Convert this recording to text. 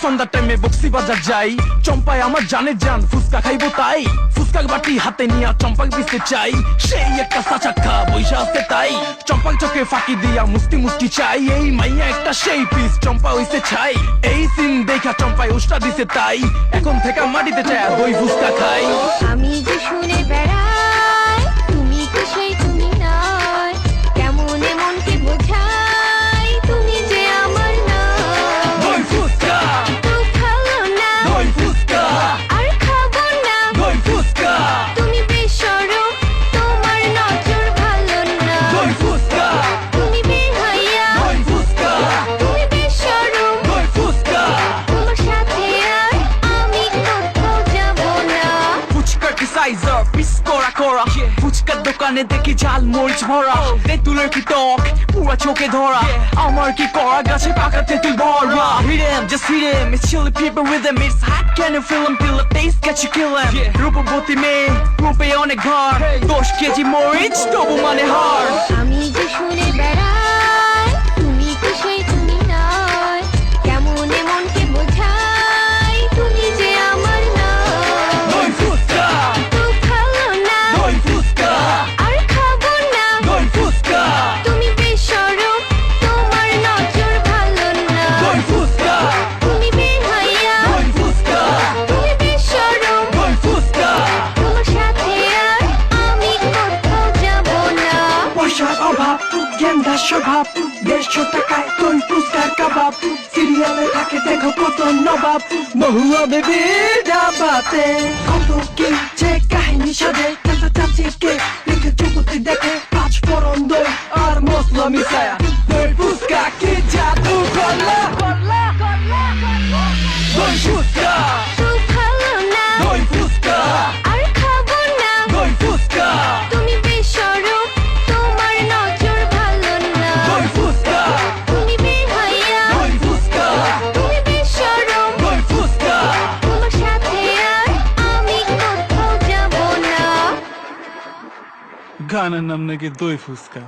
সন্ধ্যার টাইমে বক্সি বাজার যাই, চম্পায় আমার জানের জান, ফুচকা খাইবো তাই। ফুচকার বাটি হাতে নিয়া চম্পাক দিতে চাই, সেই একটা সাচাক্কা বৈশা আছে তাই। চম্পাক চোখে ফাঁকি দিয়া মুস্তি মুস্তি চাই, এই মাইয়া একটা সেই পিস চম্পা হইছে ছাই। এই সিন দেখা চম্পায় উষ্টা দিছে তাই, এখন থেকে মাটিতে চায় দই ফুচকা খাই। আমি যে শুনে বেড়াই, তুমি তো সেই তুমি নয়, কেমন মনকে বোঝাই, তুমি যে আমার নয়। দই ফুচকা, তো ভালো না, দই ফুচকা, আর খাবো না, দই ফুচকা, তুমি বেশরম, তোমার নজর ভালো না। দই ফুচকা, তুমি বেহায়া, দই ফুচকা, তুমি বেশরম, দই ফুচকা। তোমার সাথে আর আমি কোথাও যাব না। ফুচকার কি সাইজ পিস করা করা, ফুচকার দোকানে দেখি ঝাল মরিচ ভরা, তেঁতুলের কি টক পুরা চোখে ধরা, আমার কি করা গাছে পাকা তেঁতুল ভরা। Hit him, just hit him, it's chili pepper with him, it's hot, can you feel him, feel the taste, got you kill him. রূপবতী মেয়ে, রূপে অনেক ঘর, 10 কেজি মরিচ তবু মানে হার। আমি যে শুনে বেড়াই, তুমি তো সেই তুমি নয়, কেমন মনকে বোঝাই, তুমি যে আমার নয়। দই ফুচকা, তো ভালো না, দই ফুচকা, আর খাবো না, দই ফুচকা, তুমি বেশরম, তোমার নজর ভালো না। দই ফুচকা, তুমি বেহায়া, দই ফুচকা, তুমি বেশরম, দই ফুচকা। তোমার সাথে আর আমি কোথাও যাব না। পয়সার অভাব, গেন্দা স্বভাব, 150 টাকায় দই ফুচকার কাবাব, সিরিয়ালে থাকে দেখো কত নবাব, মহুয়া বেবি ডাবাতে কত কি যে কাহিনী সাজে, কাঁচা চাচিকে লিখে চুকুতি দেখে, 5 ফোড়ন দই আর মশলা মিশায়া, দই ফুচকা কি জাদু করলা। দই ফুচকা, তো ভালো না, দই ফুচকা, আর খাবো না, দই ফুচকা, তুমি বেশরম, তোমার নজর ভালো না। দই ফুচকা, তুমি বেহায়া, দই ফুচকা, তুমি বেশরম, দই ফুচকা। তোমার সাথে আর আমি কোথাও যাব না। গানের নাম নাকি দই ফুচকা।